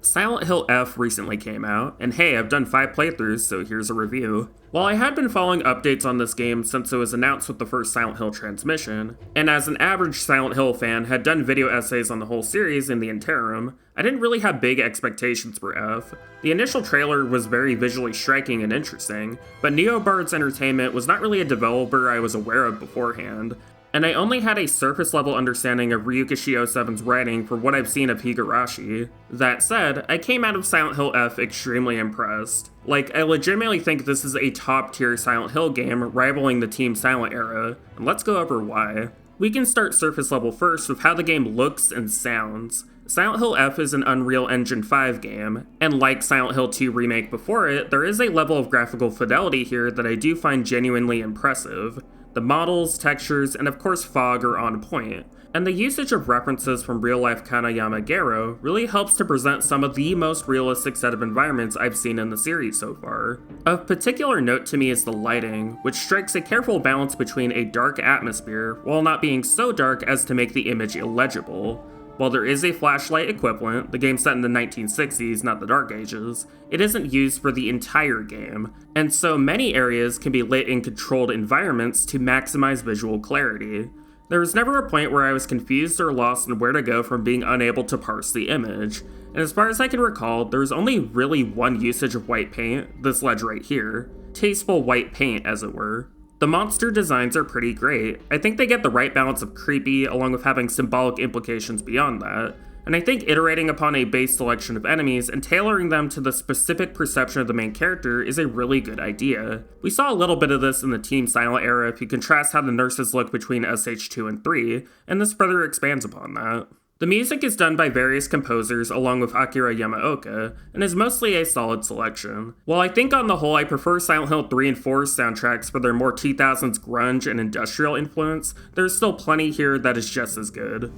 Silent Hill F recently came out, and hey, I've done 5 playthroughs, so here's a review. While I had been following updates on this game since it was announced with the first Silent Hill transmission, and as an average Silent Hill fan had done video essays on the whole series in the interim, I didn't really have big expectations for F. The initial trailer was very visually striking and interesting, but NeoBards Entertainment was not really a developer I was aware of beforehand, and I only had a surface-level understanding of Ryuka Shio7's writing for what I've seen of Higurashi. That said, I came out of Silent Hill F extremely impressed. Like, I legitimately think this is a top-tier Silent Hill game, rivaling the Team Silent era, and let's go over why. We can start surface level first with how the game looks and sounds. Silent Hill F is an Unreal Engine 5 game, and like Silent Hill 2 Remake before it, there is a level of graphical fidelity here that I do find genuinely impressive. The models, textures, and of course fog are on point, and the usage of references from real-life Kanayama Garo really helps to present some of the most realistic set of environments I've seen in the series so far. Of particular note to me is the lighting, which strikes a careful balance between a dark atmosphere while not being so dark as to make the image illegible. While there is a flashlight equivalent, the game set in the 1960s, not the Dark Ages, it isn't used for the entire game, and so many areas can be lit in controlled environments to maximize visual clarity. There was never a point where I was confused or lost in where to go from being unable to parse the image, and as far as I can recall, there was only really one usage of white paint, this ledge right here. Tasteful white paint, as it were. The monster designs are pretty great. I think they get the right balance of creepy, along with having symbolic implications beyond that, and I think iterating upon a base selection of enemies and tailoring them to the specific perception of the main character is a really good idea. We saw a little bit of this in the Team Silent era if you contrast how the nurses look between SH2 and 3, and this further expands upon that. The music is done by various composers along with Akira Yamaoka, and is mostly a solid selection. While I think on the whole I prefer Silent Hill 3 and 4's soundtracks for their more 2000s grunge and industrial influence, there's still plenty here that is just as good.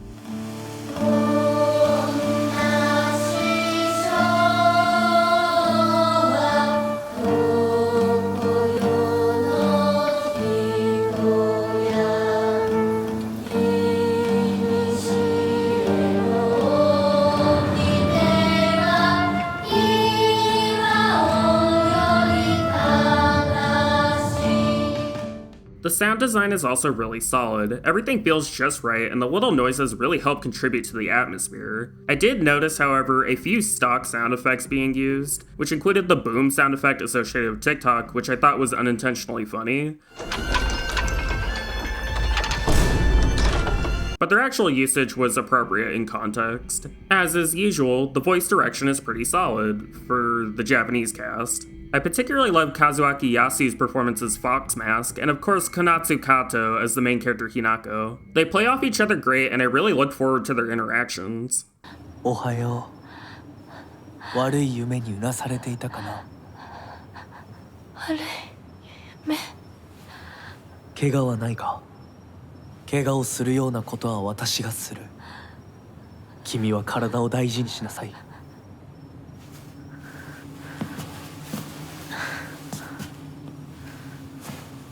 The sound design is also really solid, everything feels just right, and the little noises really help contribute to the atmosphere. I did notice, however, a few stock sound effects being used, which included the boom sound effect associated with TikTok, which I thought was unintentionally funny. But their actual usage was appropriate in context. As is usual, the voice direction is pretty solid, for the Japanese cast. I particularly love Kazuaki Yasu's performance as Fox Mask, and of course Konatsu Kato as the main character Hinako. They play off each other great, and I really look forward to their interactions. Ohayo. 悪い夢にうなされていたかな。悪い夢。怪我はないか。怪我をするようなことは私がする。君は体を大事にしなさい。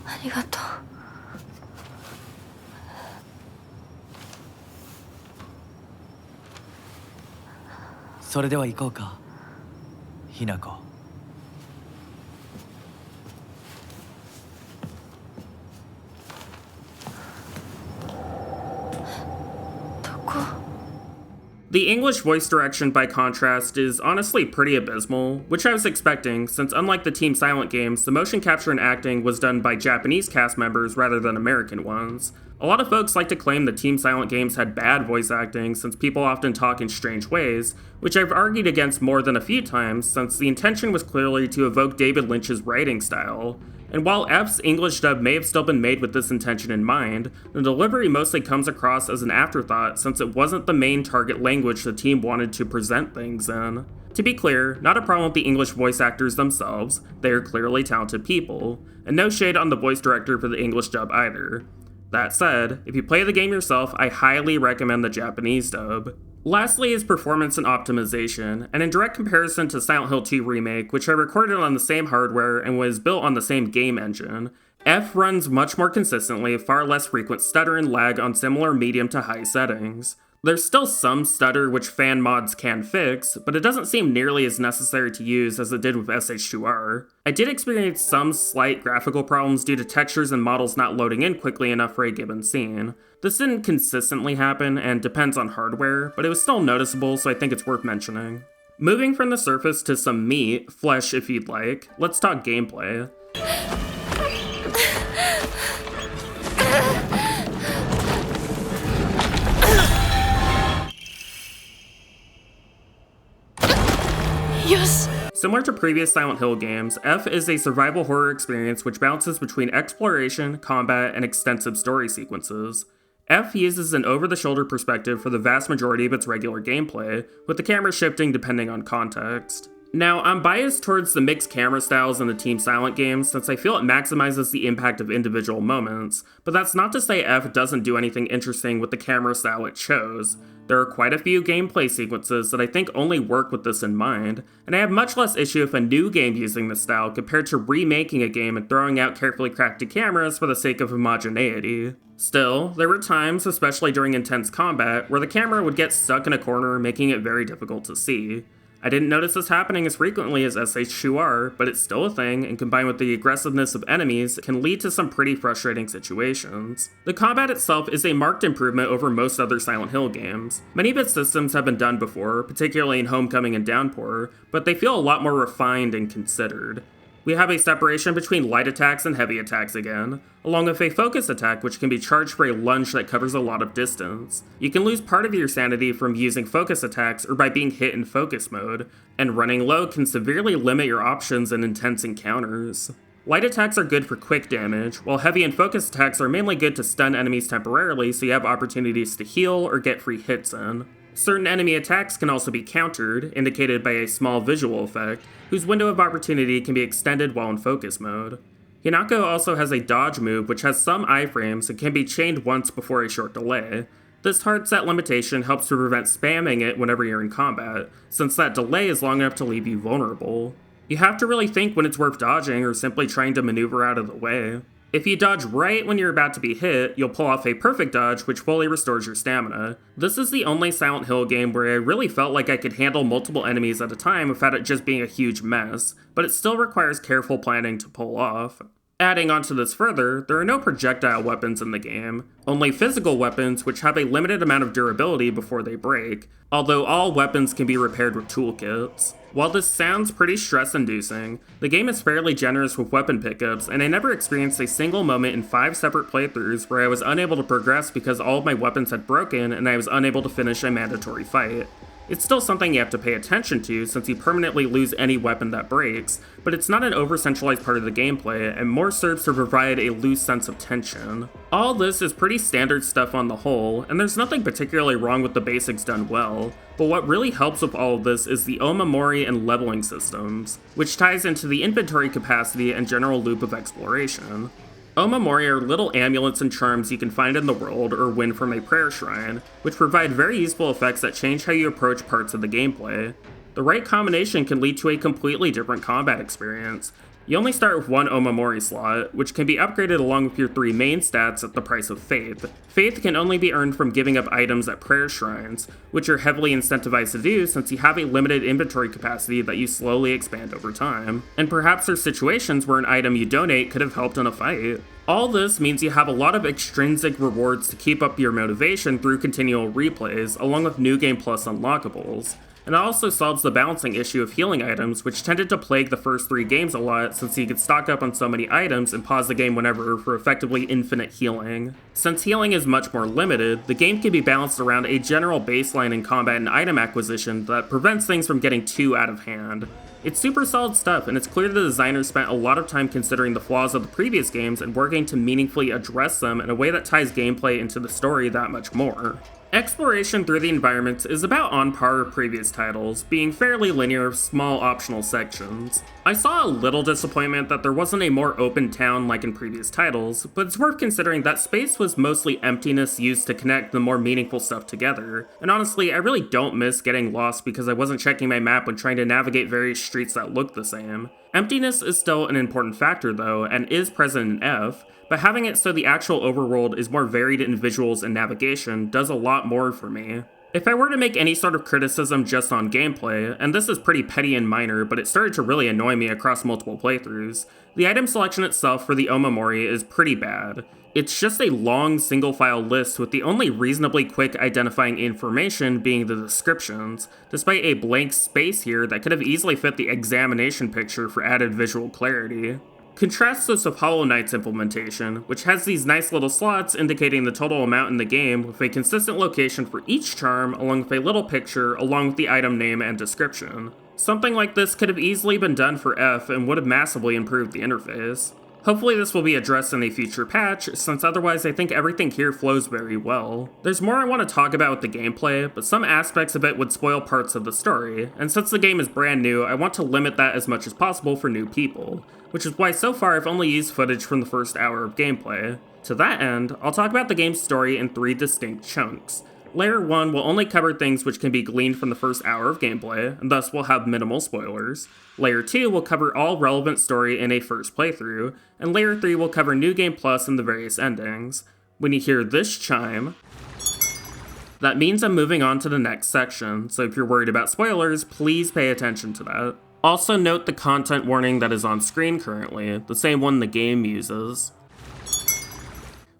ありがとう。それでは行こうか、ひなこ。どこ？ The English voice direction, by contrast, is honestly pretty abysmal, which I was expecting, since unlike the Team Silent games, the motion capture and acting was done by Japanese cast members rather than American ones. A lot of folks like to claim the Team Silent games had bad voice acting since people often talk in strange ways, which I've argued against more than a few times since the intention was clearly to evoke David Lynch's writing style. And while F's English dub may have still been made with this intention in mind, the delivery mostly comes across as an afterthought since it wasn't the main target language the team wanted to present things in. To be clear, not a problem with the English voice actors themselves, they are clearly talented people, and no shade on the voice director for the English dub either. That said, if you play the game yourself, I highly recommend the Japanese dub. Lastly is performance and optimization, and in direct comparison to Silent Hill 2 Remake, which I recorded on the same hardware and was built on the same game engine, F runs much more consistently, far less frequent stutter and lag on similar medium to high settings. There's still some stutter which fan mods can fix, but it doesn't seem nearly as necessary to use as it did with SH2R. I did experience some slight graphical problems due to textures and models not loading in quickly enough for a given scene. This didn't consistently happen and depends on hardware, but it was still noticeable, so I think it's worth mentioning. Moving from the surface to some meat, flesh if you'd like, let's talk gameplay. Yes. Similar to previous Silent Hill games, F is a survival horror experience which bounces between exploration, combat, and extensive story sequences. F uses an over-the-shoulder perspective for the vast majority of its regular gameplay, with the camera shifting depending on context. Now, I'm biased towards the mixed camera styles in the Team Silent games since I feel it maximizes the impact of individual moments, but that's not to say F doesn't do anything interesting with the camera style it chose. There are quite a few gameplay sequences that I think only work with this in mind, and I have much less issue with a new game using this style compared to remaking a game and throwing out carefully crafted cameras for the sake of homogeneity. Still, there were times, especially during intense combat, where the camera would get stuck in a corner, making it very difficult to see. I didn't notice this happening as frequently as SH2R, but it's still a thing, and combined with the aggressiveness of enemies, it can lead to some pretty frustrating situations. The combat itself is a marked improvement over most other Silent Hill games. Many of its systems have been done before, particularly in Homecoming and Downpour, but they feel a lot more refined and considered. We have a separation between light attacks and heavy attacks again, along with a focus attack which can be charged for a lunge that covers a lot of distance. You can lose part of your sanity from using focus attacks or by being hit in focus mode, and running low can severely limit your options in intense encounters. Light attacks are good for quick damage, while heavy and focus attacks are mainly good to stun enemies temporarily so you have opportunities to heal or get free hits in. Certain enemy attacks can also be countered, indicated by a small visual effect, whose window of opportunity can be extended while in focus mode. Hinako also has a dodge move which has some iframes and can be chained once before a short delay. This hard set limitation helps to prevent spamming it whenever you're in combat, since that delay is long enough to leave you vulnerable. You have to really think when it's worth dodging or simply trying to maneuver out of the way. If you dodge right when you're about to be hit, you'll pull off a perfect dodge which fully restores your stamina. This is the only Silent Hill game where I really felt like I could handle multiple enemies at a time without it just being a huge mess, but it still requires careful planning to pull off. Adding onto this further, there are no projectile weapons in the game, only physical weapons which have a limited amount of durability before they break, although all weapons can be repaired with toolkits. While this sounds pretty stress-inducing, the game is fairly generous with weapon pickups, and I never experienced a single moment in 5 separate playthroughs where I was unable to progress because all of my weapons had broken and I was unable to finish a mandatory fight. It's still something you have to pay attention to since you permanently lose any weapon that breaks, but it's not an over-centralized part of the gameplay and more serves to provide a loose sense of tension. All this is pretty standard stuff on the whole, and there's nothing particularly wrong with the basics done well, but what really helps with all of this is the Omamori and leveling systems, which ties into the inventory capacity and general loop of exploration. Omamori are little amulets and charms you can find in the world or win from a prayer shrine, which provide very useful effects that change how you approach parts of the gameplay. The right combination can lead to a completely different combat experience. You only start with one Omamori slot, which can be upgraded along with your 3 main stats at the price of Faith. Faith can only be earned from giving up items at prayer shrines, which are heavily incentivized to do since you have a limited inventory capacity that you slowly expand over time. And perhaps there's situations where an item you donate could have helped in a fight. All this means you have a lot of extrinsic rewards to keep up your motivation through continual replays, along with New Game Plus unlockables. And it also solves the balancing issue of healing items, which tended to plague the first 3 games a lot since you could stock up on so many items and pause the game whenever for effectively infinite healing. Since healing is much more limited, the game can be balanced around a general baseline in combat and item acquisition that prevents things from getting too out of hand. It's super solid stuff, and it's clear the designers spent a lot of time considering the flaws of the previous games and working to meaningfully address them in a way that ties gameplay into the story that much more. Exploration through the environments is about on par with previous titles, being fairly linear with small optional sections. I saw a little disappointment that there wasn't a more open town like in previous titles, but it's worth considering that space was mostly emptiness used to connect the more meaningful stuff together, and honestly, I really don't miss getting lost because I wasn't checking my map when trying to navigate various streets that look the same. Emptiness is still an important factor though, and is present in F, but having it so the actual overworld is more varied in visuals and navigation does a lot more for me. If I were to make any sort of criticism just on gameplay, and this is pretty petty and minor, but it started to really annoy me across multiple playthroughs, the item selection itself for the Omamori is pretty bad. It's just a long single-file list with the only reasonably quick identifying information being the descriptions, despite a blank space here that could have easily fit the examination picture for added visual clarity. Contrast this with Hollow Knight's implementation, which has these nice little slots indicating the total amount in the game with a consistent location for each charm along with a little picture along with the item name and description. Something like this could have easily been done for F and would have massively improved the interface. Hopefully this will be addressed in a future patch, since otherwise I think everything here flows very well. There's more I want to talk about with the gameplay, but some aspects of it would spoil parts of the story, and since the game is brand new, I want to limit that as much as possible for new people, which is why so far I've only used footage from the first hour of gameplay. To that end, I'll talk about the game's story in 3 distinct chunks. Layer 1 will only cover things which can be gleaned from the first hour of gameplay, and thus will have minimal spoilers. Layer 2 will cover all relevant story in a first playthrough, and Layer 3 will cover New Game Plus and the various endings. When you hear this chime, that means I'm moving on to the next section, so if you're worried about spoilers, please pay attention to that. Also note the content warning that is on screen currently, the same one the game uses.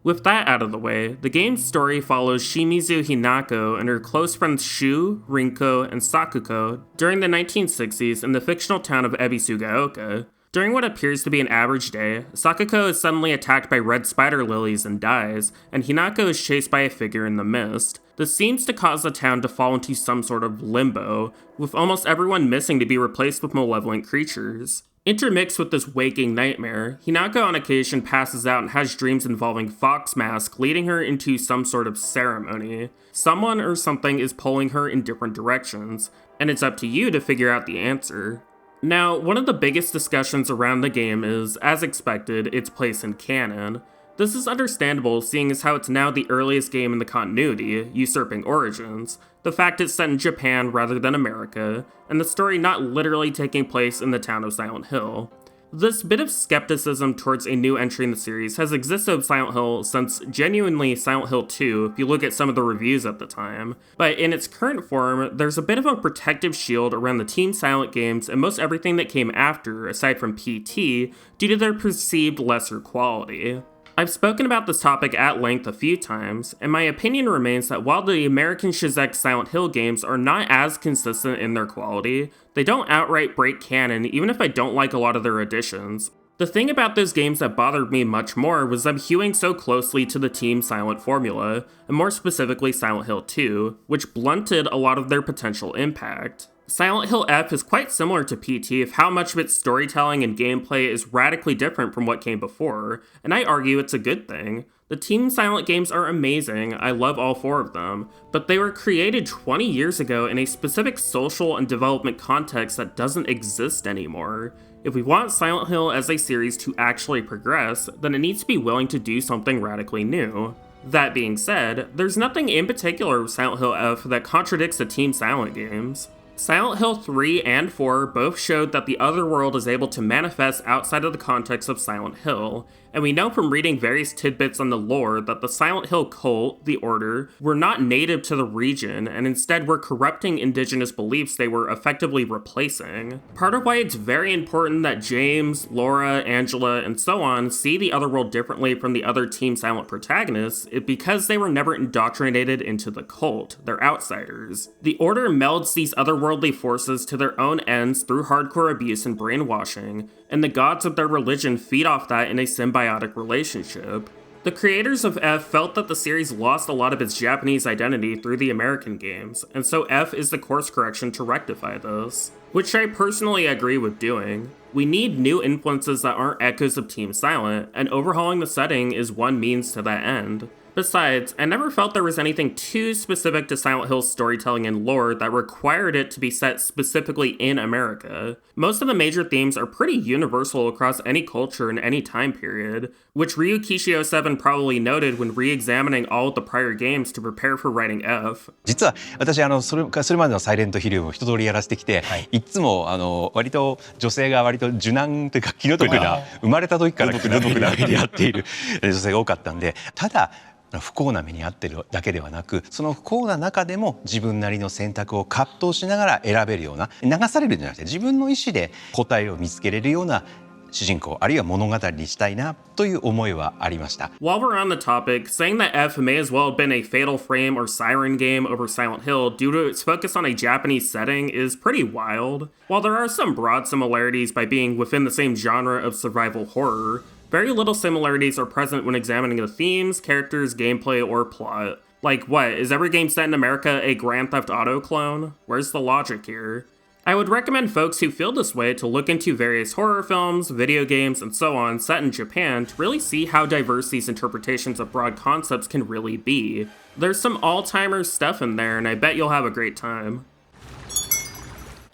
With that out of the way, the game's story follows Shimizu Hinako and her close friends Shu, Rinko, and Sakuko during the 1960s in the fictional town of Ebisugaoka. During what appears to be an average day, Sakuko is suddenly attacked by red spider lilies and dies, and Hinako is chased by a figure in the mist. This seems to cause the town to fall into some sort of limbo, with almost everyone missing to be replaced with malevolent creatures. Intermixed with this waking nightmare, Hinako on occasion passes out and has dreams involving Fox Mask leading her into some sort of ceremony. Someone or something is pulling her in different directions, and it's up to you to figure out the answer. Now, one of the biggest discussions around the game is, as expected, its place in canon. This is understandable, seeing as how it's now the earliest game in the continuity, usurping Origins, the fact it's set in Japan rather than America, and the story not literally taking place in the town of Silent Hill. This bit of skepticism towards a new entry in the series has existed with Silent Hill since genuinely Silent Hill 2 if you look at some of the reviews at the time, but in its current form, there's a bit of a protective shield around the Team Silent games and most everything that came after, aside from PT, due to their perceived lesser quality. I've spoken about this topic at length a few times, and my opinion remains that while the American Shizek Silent Hill games are not as consistent in their quality, they don't outright break canon even if I don't like a lot of their additions. The thing about those games that bothered me much more was them hewing so closely to the Team Silent formula, and more specifically Silent Hill 2, which blunted a lot of their potential impact. Silent Hill F is quite similar to PT of how much of its storytelling and gameplay is radically different from what came before, and I argue it's a good thing. The Team Silent games are amazing, I love all 4 of them, but they were created 20 years ago in a specific social and development context that doesn't exist anymore. If we want Silent Hill as a series to actually progress, then it needs to be willing to do something radically new. That being said, there's nothing in particular with Silent Hill F that contradicts the Team Silent games. Silent Hill 3 and 4 both showed that the other world is able to manifest outside of the context of Silent Hill, and we know from reading various tidbits on the lore that the Silent Hill cult, the Order, were not native to the region, and instead were corrupting indigenous beliefs they were effectively replacing. Part of why it's very important that James, Laura, Angela, and so on see the other world differently from the other Team Silent protagonists is because they were never indoctrinated into the cult, they're outsiders. The Order melds these otherworldly forces to their own ends through hardcore abuse and brainwashing, and the gods of their religion feed off that in a symbiotic relationship. The creators of F felt that the series lost a lot of its Japanese identity through the American games, and so F is the course correction to rectify this, which I personally agree with doing. We need new influences that aren't echoes of Team Silent, and overhauling the setting is one means to that end. Besides, I never felt there was anything too specific to Silent Hill's storytelling and lore that required it to be set specifically in America. Most of the major themes are pretty universal across any culture in any time period, which Ryu Kishio 7 probably noted when re-examining all of the prior games to prepare for writing F. 実は私それまでのサイレントヒルを一通りやらせてきて、いつも割と女性が割と受難というか気の毒な生まれた時から気の毒な目に遭っている女性が多かったんで、ただ不幸な目に遭ってるだけではなく、その不幸な中でも自分なりの選択を葛藤しながら選べるような、流されるんじゃなくて自分の意思で答えを見つけれるような主人公あるいは物語にしたいなという思いはありました。 While we're on the topic, saying that F may as well have been a Fatal Frame or Siren game over Silent Hill due to its focus on a Japanese setting is pretty wild. While there are some broad similarities by being within the same genre of survival horror, very little similarities are present when examining the themes, characters, gameplay, or plot. Like what, is every game set in America a Grand Theft Auto clone? Where's the logic here? I would recommend folks who feel this way to look into various horror films, video games, and so on set in Japan to really see how diverse these interpretations of broad concepts can really be. There's some all-timers stuff in there, and I bet you'll have a great time.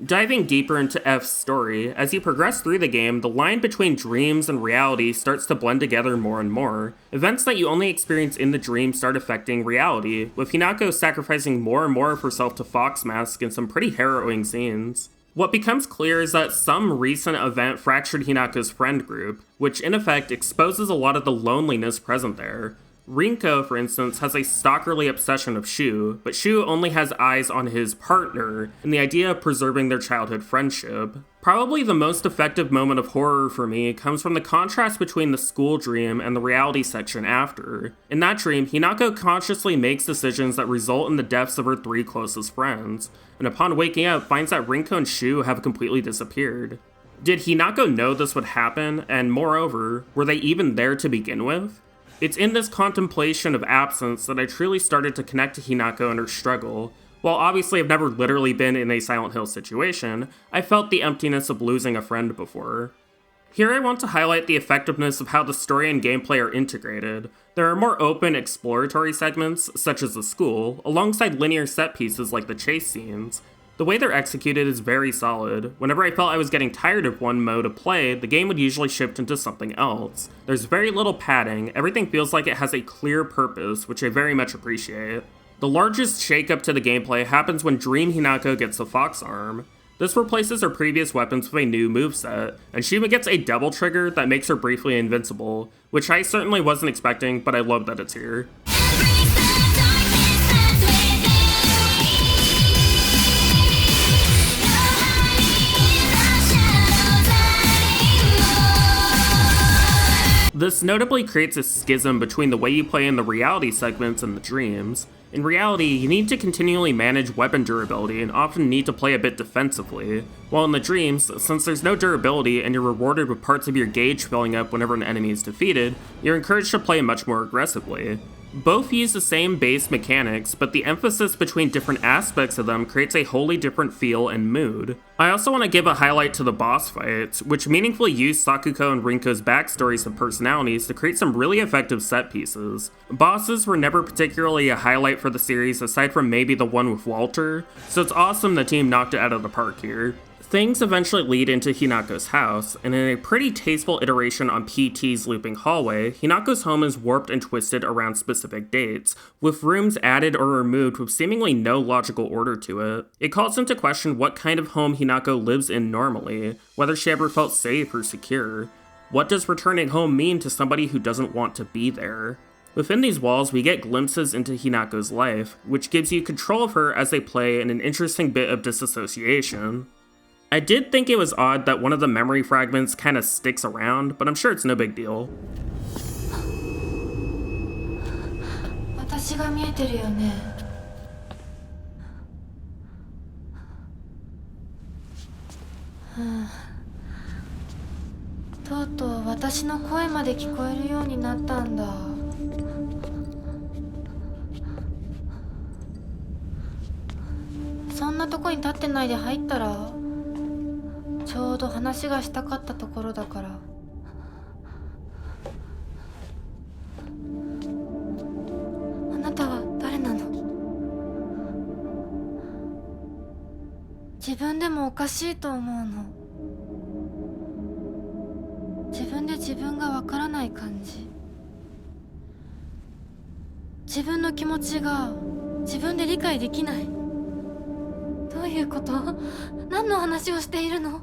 Diving deeper into F's story, as you progress through the game, the line between dreams and reality starts to blend together more and more. Events that you only experience in the dream start affecting reality, with Hinako sacrificing more and more of herself to Fox Mask in some pretty harrowing scenes. What becomes clear is that some recent event fractured Hinako's friend group, which in effect exposes a lot of the loneliness present there. Rinko, for instance, has a stalkerly obsession of Shu, but Shu only has eyes on his partner, and the idea of preserving their childhood friendship. Probably the most effective moment of horror for me comes from the contrast between the school dream and the reality section after. In that dream, Hinako consciously makes decisions that result in the deaths of her 3 closest friends, and upon waking up finds that Rinko and Shu have completely disappeared. Did Hinako know this would happen, and moreover, were they even there to begin with? It's in this contemplation of absence that I truly started to connect to Hinako and her struggle. While obviously I've never literally been in a Silent Hill situation, I felt the emptiness of losing a friend before. Here I want to highlight the effectiveness of how the story and gameplay are integrated. There are more open, exploratory segments, such as the school, alongside linear set pieces like the chase scenes. The way they're executed is very solid. Whenever I felt I was getting tired of one mode of play, the game would usually shift into something else. There's very little padding, everything feels like it has a clear purpose, which I very much appreciate. The largest shakeup to the gameplay happens when Dream Hinako gets the Fox Arm. This replaces her previous weapons with a new moveset, and Shima gets a double trigger that makes her briefly invincible, which I certainly wasn't expecting, but I love that it's here. This notably creates a schism between the way you play in the reality segments and the dreams. In reality, you need to continually manage weapon durability and often need to play a bit defensively, while in the dreams, since there's no durability and you're rewarded with parts of your gauge filling up whenever an enemy is defeated, you're encouraged to play much more aggressively. Both use the same base mechanics, but the emphasis between different aspects of them creates a wholly different feel and mood. I also want to give a highlight to the boss fights, which meaningfully use Sakuko and Rinko's backstories and personalities to create some really effective set pieces. Bosses were never particularly a highlight for the series aside from maybe the one with Walter, so it's awesome the team knocked it out of the park here. Things eventually lead into Hinako's house, and in a pretty tasteful iteration on PT's looping hallway, Hinako's home is warped and twisted around specific dates, with rooms added or removed with seemingly no logical order to it. It calls into question what kind of home Hinako lives in normally, whether she ever felt safe or secure. What does returning home mean to somebody who doesn't want to be there? Within these walls, we get glimpses into Hinako's life, which gives you control of her as they play and an interesting bit of disassociation. I did think it was odd that one of the memory fragments kinda sticks around, but I'm sure it's no big deal. 私が見えてるよね。とうとう私の声まで聞こえるようになったんだ。そんなとこに立ってないで入ったら、ちょうど話がしたかったところだから。あなたは誰なの？自分でもおかしいと思うの。自分で自分がわからない感じ。自分の気持ちが自分で理解できない。どういうこと？何の話をしているの？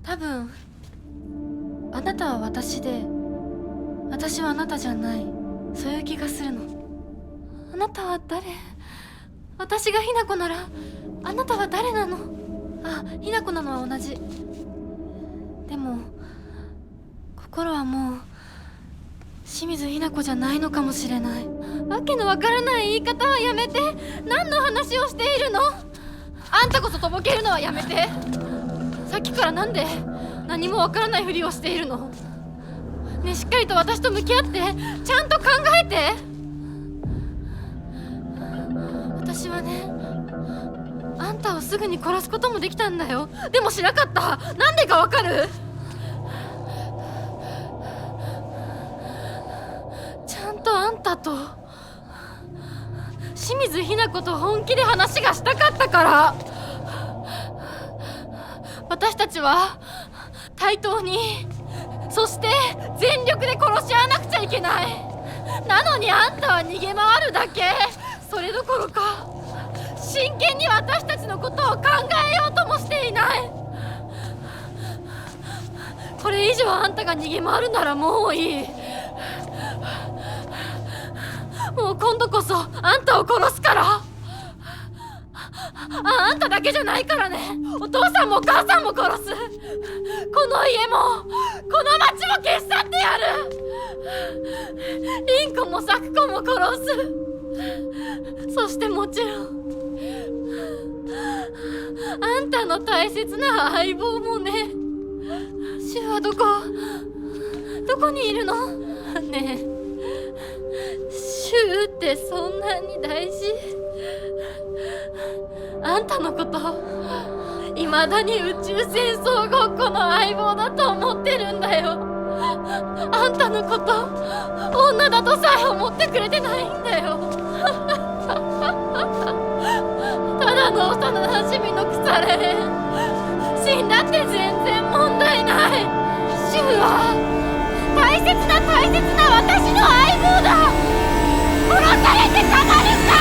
多分あなたは私で、私はあなたじゃない。そういう気がするの。あなたは誰？私がひなこならあなたは誰なの？あ、ひなこなのは同じ。でも心はもう清水ひな子じゃないのかもしれない。わけのわからない言い方はやめて。何の話をしているの？あんたこそとぼけるのはやめて。さっきからなんで何もわからないふりをしているの？ねえ、しっかりと私と向き合って、ちゃんと考えて。私はね、あんたをすぐに殺すこともできたんだよ。でもしなかった。なんでかわかる？ちゃんとあんたと清水ひな子と本気で話がしたかったから。私たちは対等に、そして全力で殺し合わなくちゃいけない。なのにあんたは逃げ回るだけ。それどころか真剣に私たちのことを考えようともしていない。これ以上あんたが逃げ回るならもういい。もう今度こそあんたを殺すから。あんただけじゃないからね。お父さんもお母さんも殺す。この家もこの町も消し去ってやる。凛子も咲子も殺す。そしてもちろんあんたの大切な相棒もね。シュはどこにいるの？ねえ、シュってそんなに大事？あんたのこと未だに宇宙戦争ごっこの相棒だと思ってるんだよ。あんたのこと女だとさえ思ってくれてないんだよ。ただの幼馴染の腐れ縁。死んだって全然問題ない。シュは大切な私の相棒だ。殺されてたまるか。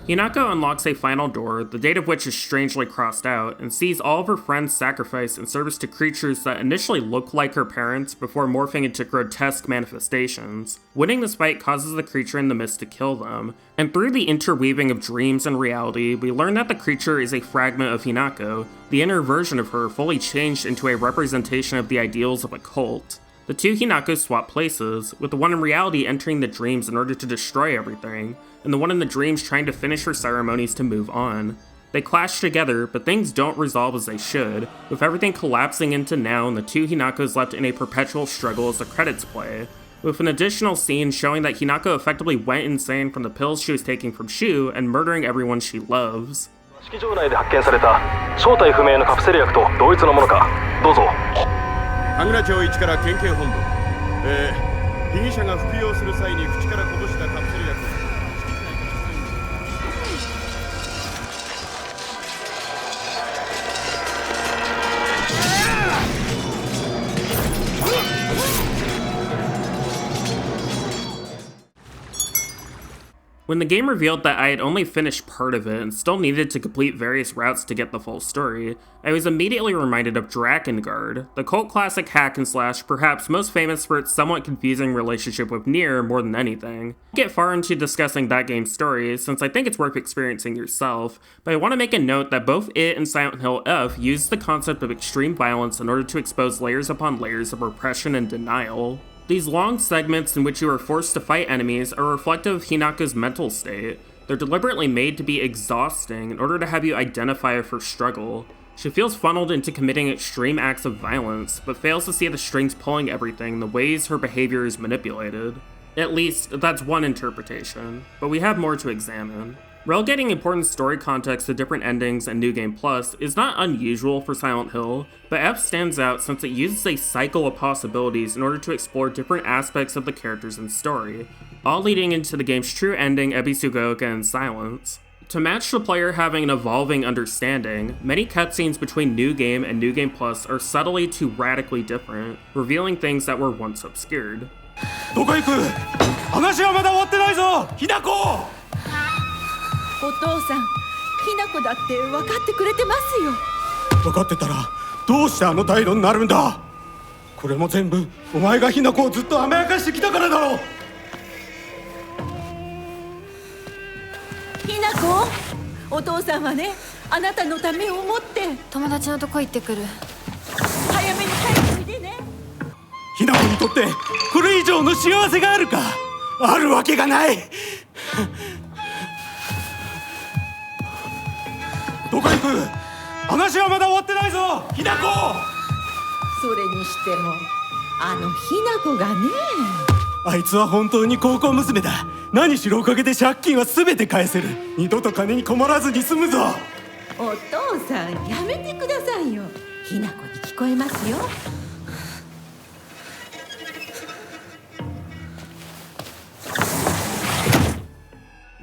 Hinako unlocks a final door, the date of which is strangely crossed out, and sees all of her friends sacrificed in service to creatures that initially look like her parents before morphing into grotesque manifestations. Winning this fight causes the creature in the mist to kill them, and through the interweaving of dreams and reality, we learn that the creature is a fragment of Hinako, the inner version of her fully changed into a representation of the ideals of a cult. The two Hinakos swap places, with the one in reality entering the dreams in order to destroy everything, and the one in the dreams trying to finish her ceremonies to move on. They clash together, but things don't resolve as they should, with everything collapsing into now and the two Hinakos left in a perpetual struggle as the credits play, with an additional scene showing that Hinako effectively went insane from the pills she was taking from Shu and murdering everyone she loves. 式場内で発見された正体不明のカプセル薬と同一のものか、どうぞ。神楽町1から県警本部。被疑者が服用する際に口からこぼしたカプセル薬。When the game revealed that I had only finished part of it and still needed to complete various routes to get the full story, I was immediately reminded of Drakengard, the cult classic hack and slash perhaps most famous for its somewhat confusing relationship with Nier more than anything. I'll get far into discussing that game's story since I think it's worth experiencing yourself, but I want to make a note that both it and Silent Hill F use the concept of extreme violence in order to expose layers upon layers of repression and denial. These long segments in which you are forced to fight enemies are reflective of Hinako's mental state. They're deliberately made to be exhausting in order to have you identify with her struggle. She feels funneled into committing extreme acts of violence, but fails to see the strings pulling everything, the ways her behavior is manipulated. At least, that's one interpretation, but we have more to examine. Relegating important story context to different endings and New Game Plus is not unusual for Silent Hill, but F stands out since it uses a cycle of possibilities in order to explore different aspects of the characters and story, all leading into the game's true ending Ebisugaoka in silence. To match the player having an evolving understanding, many cutscenes between New Game and New Game Plus are subtly to radically different, revealing things that were once obscured. どこ行く？話はまだ終わってないぞ、ひなこ！お父さん、ひなこだって分かってくれてますよ。分かってたらどうしてあの態度になるんだ。これも全部お前がひな子をずっと甘やかしてきたからだろう。ひな子、お父さんはね、あなたのためを思って友達のとこ行ってくる。早めに帰っておいでね。ひな子にとってこれ以上の幸せがあるか。あるわけがない。どこ行く。話はまだ終わってないぞ、ひな子。それにしてもあのひな子がね。あいつは本当に高校娘だ。何しろおかげで借金は全て返せる。二度と金に困らずに済むぞ。お父さん、やめてくださいよ。ひな子に聞こえますよ。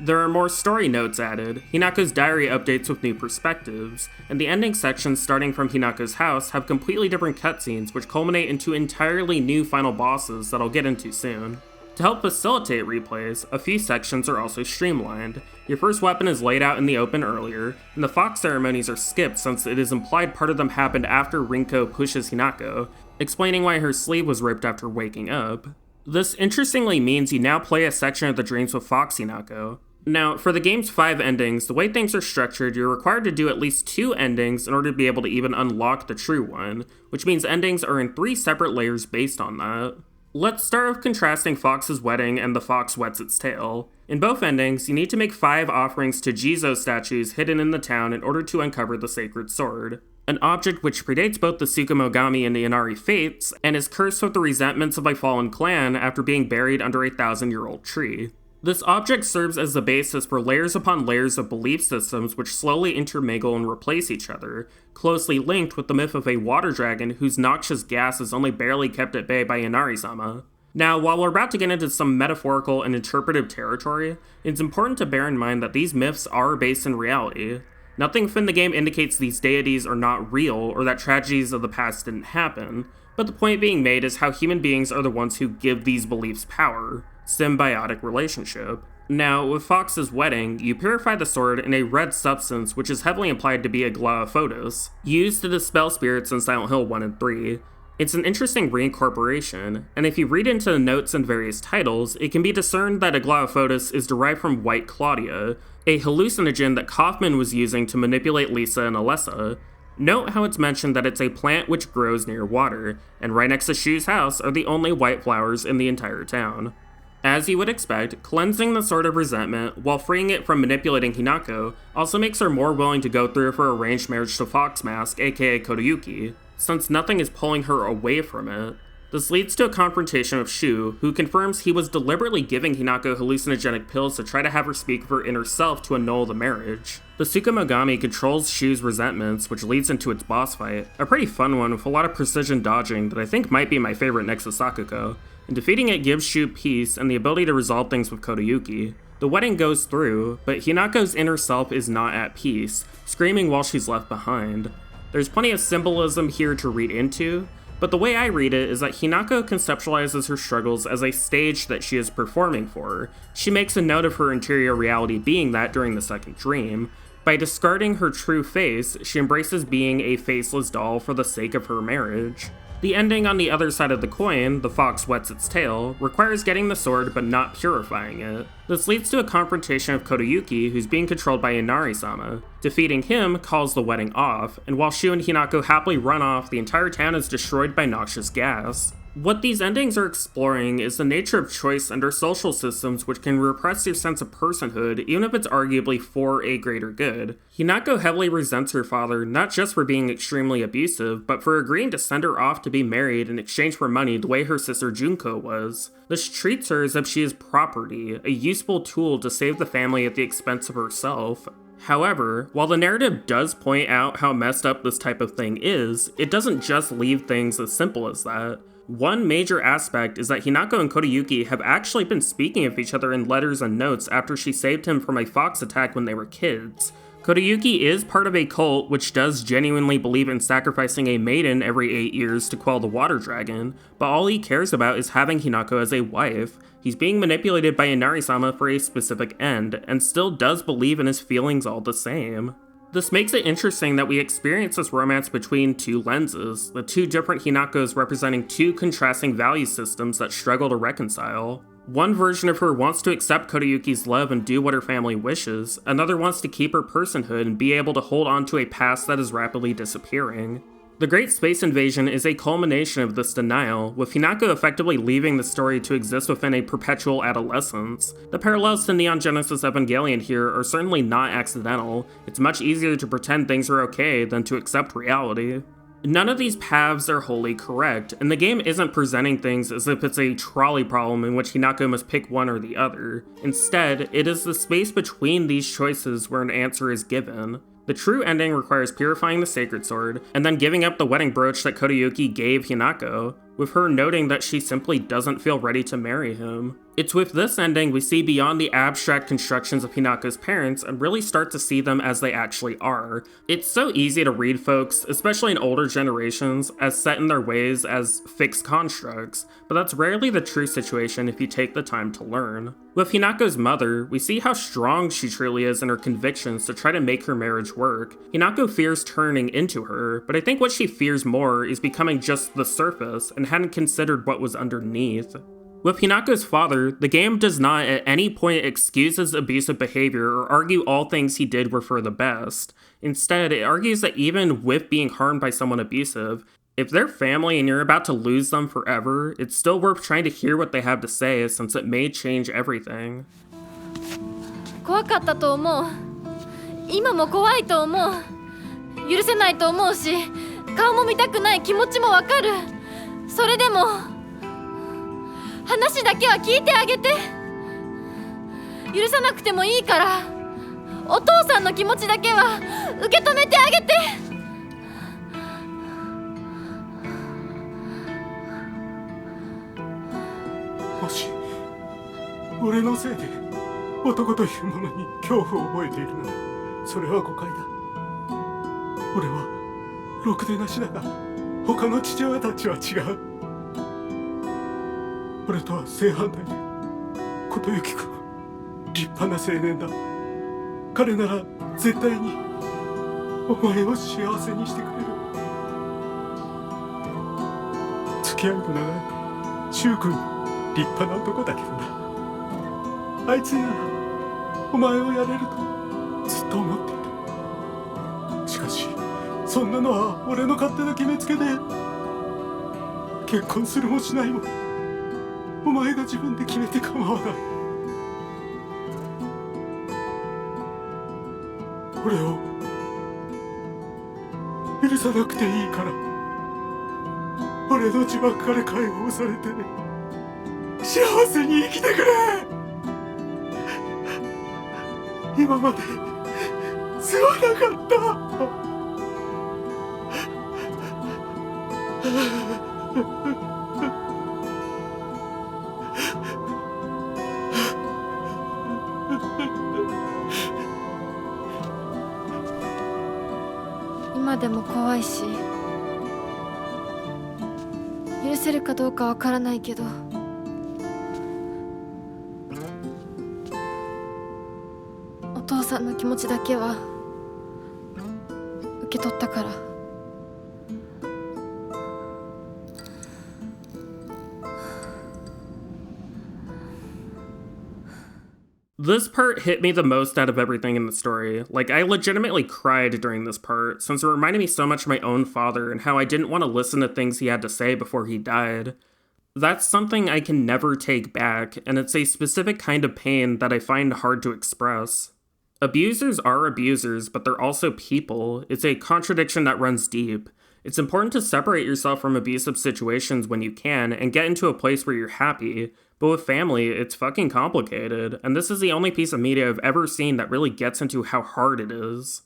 There are more story notes added. Hinako's diary updates with new perspectives, and the ending sections starting from Hinako's house have completely different cutscenes which culminate into entirely new final bosses that I'll get into soon. To help facilitate replays, a few sections are also streamlined. Your first weapon is laid out in the open earlier, and the fox ceremonies are skipped since it is implied part of them happened after Rinko pushes Hinako, explaining why her sleeve was ripped after waking up. This interestingly means you now play a section of the dreams with Fox Hinako. Now, for the game's 5 endings, the way things are structured, you're required to do at least 2 endings in order to be able to even unlock the true one, which means endings are in 3 separate layers based on that. Let's start with contrasting Fox's wedding and the fox wets its tail. In both endings, you need to make 5 offerings to Jizo statues hidden in the town in order to uncover the sacred sword, an object which predates both the Tsukumogami and the Inari fates, and is cursed with the resentments of a fallen clan after being buried under a 1,000-year-old tree. This object serves as the basis for layers upon layers of belief systems which slowly intermingle and replace each other, closely linked with the myth of a water dragon whose noxious gas is only barely kept at bay by Inari-sama. Now, while we're about to get into some metaphorical and interpretive territory, it's important to bear in mind that these myths are based in reality. Nothing within the game indicates these deities are not real or that tragedies of the past didn't happen, but the point being made is how human beings are the ones who give these beliefs power. Symbiotic relationship. Now, with Fox's wedding, you purify the sword in a red substance which is heavily implied to be a Glaphotos, used to dispel spirits in Silent Hill 1 and 3. It's an interesting reincorporation, and if you read into the notes and various titles, it can be discerned that a Glaphotos is derived from White Claudia, a hallucinogen that Kaufman was using to manipulate Lisa and Alessa. Note how it's mentioned that it's a plant which grows near water, and right next to Shu's house are the only white flowers in the entire town. As you would expect, cleansing the sword of resentment, while freeing it from manipulating Hinako, also makes her more willing to go through for arranged marriage to Fox Mask, aka Kodayuki, since nothing is pulling her away from it. This leads to a confrontation with Shu, who confirms he was deliberately giving Hinako hallucinogenic pills to try to have her speak of her inner self to annul the marriage. The Tsukumogami controls Shu's resentments, which leads into its boss fight, a pretty fun one with a lot of precision dodging that I think might be my favorite next to Sakuko. And defeating it gives Shu peace and the ability to resolve things with Kodayuki. The wedding goes through, but Hinako's inner self is not at peace, screaming while she's left behind. There's plenty of symbolism here to read into, but the way I read it is that Hinako conceptualizes her struggles as a stage that she is performing for. She makes a note of her interior reality being that during the second dream. By discarding her true face, she embraces being a faceless doll for the sake of her marriage. The ending on the other side of the coin, the fox wets its tail, requires getting the sword but not purifying it. This leads to a confrontation of Kodayuki, who's being controlled by Inari-sama. Defeating him calls the wedding off, and while Shu and Hinako happily run off, the entire town is destroyed by noxious gas. What these endings are exploring is the nature of choice under social systems which can repress your sense of personhood even if it's arguably for a greater good. Hinako heavily resents her father not just for being extremely abusive, but for agreeing to send her off to be married in exchange for money the way her sister Junko was. This treats her as if she is property, a useful tool to save the family at the expense of herself. However, while the narrative does point out how messed up this type of thing is, it doesn't just leave things as simple as that. One major aspect is that Hinako and Kodayuki have actually been speaking of each other in letters and notes after she saved him from a fox attack when they were kids. Kodayuki is part of a cult which does genuinely believe in sacrificing a maiden every 8 years to quell the water dragon, but all he cares about is having Hinako as a wife. He's being manipulated by Inari-sama for a specific end, and still does believe in his feelings all the same. This makes it interesting that we experience this romance between two lenses, the two different Hinakos representing two contrasting value systems that struggle to reconcile. One version of her wants to accept Kodayuki's love and do what her family wishes, another wants to keep her personhood and be able to hold on to a past that is rapidly disappearing. The Great Space Invasion is a culmination of this denial, with Hinako effectively leaving the story to exist within a perpetual adolescence. The parallels to Neon Genesis Evangelion here are certainly not accidental. It's much easier to pretend things are okay than to accept reality. None of these paths are wholly correct, and the game isn't presenting things as if it's a trolley problem in which Hinako must pick one or the other. Instead, it is the space between these choices where an answer is given. The true ending requires purifying the sacred sword, and then giving up the wedding brooch that Kodayuki gave Hinako, with her noting that she simply doesn't feel ready to marry him. It's with this ending we see beyond the abstract constructions of Hinako's parents and really start to see them as they actually are. It's so easy to read folks, especially in older generations, as set in their ways as fixed constructs, but that's rarely the true situation if you take the time to learn. With Hinako's mother, we see how strong she truly is in her convictions to try to make her marriage work. Hinako fears turning into her, but I think what she fears more is becoming just the surface and hadn't considered what was underneath. With Hinako's father, the game does not at any point excuse his abusive behavior or argue all things he did were for the best. Instead, it argues that even with being harmed by someone abusive, if they're family and you're about to lose them forever, it's still worth trying to hear what they have to say since it may change everything. 怖かったと思う。今も怖いと思う。許せないと思うし、顔も見たくない気持ちもわかる。それでも話だけは聞いてあげて。許さなくてもいいから、お父さんの気持ちだけは受け止めてあげて。もし俺のせいで男というものに恐怖を覚えているならそれは誤解だ。俺はろくでなしだが他の父親たちは違う。俺とは正反対で琴行君は立派な青年だ。彼なら絶対にお前を幸せにしてくれる。付き合いの長い柊君立派な男だけどな。あいつならお前をやれるとずっと思っていた。しかしそんなのは俺の勝手な決めつけで結婚するもしないもお前が自分で決めて構わない。俺を許さなくていいから俺の呪縛から解放されて幸せに生きてくれ。今まですまなかった。今でも怖いし、許せるかどうかわからないけど、お父さんの気持ちだけは受け取ったから。This part hit me the most out of everything in the story. Like, I legitimately cried during this part, since it reminded me so much of my own father and how I didn't want to listen to things he had to say before he died. That's something I can never take back, and it's a specific kind of pain that I find hard to express. Abusers are abusers, but they're also people. It's a contradiction that runs deep. It's important to separate yourself from abusive situations when you can and get into a place where you're happy. But with family, it's fucking complicated, and this is the only piece of media I've ever seen that really gets into how hard it is.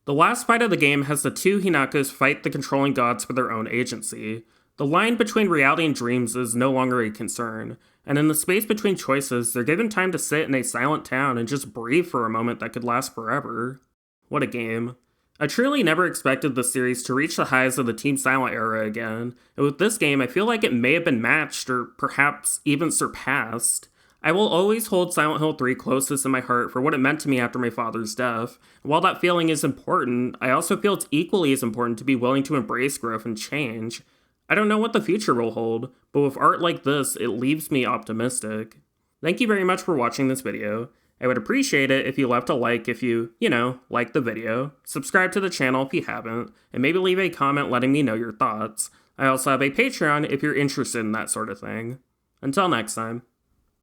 The last fight of the game has the two Hinakos fight the controlling gods for their own agency. The line between reality and dreams is no longer a concern, and in the space between choices, they're given time to sit in a silent town and just breathe for a moment that could last forever. What a game. I truly never expected this series to reach the highs of the Team Silent era again, and with this game I feel like it may have been matched or perhaps even surpassed. I will always hold Silent Hill 3 closest in my heart for what it meant to me after my father's death. While that feeling is important, I also feel it's equally as important to be willing to embrace growth and change. I don't know what the future will hold, but with art like this, it leaves me optimistic. Thank you very much for watching this video. I would appreciate it if you left a like if you liked the video, subscribe to the channel if you haven't, and maybe leave a comment letting me know your thoughts. I also have a Patreon if you're interested in that sort of thing. Until next time.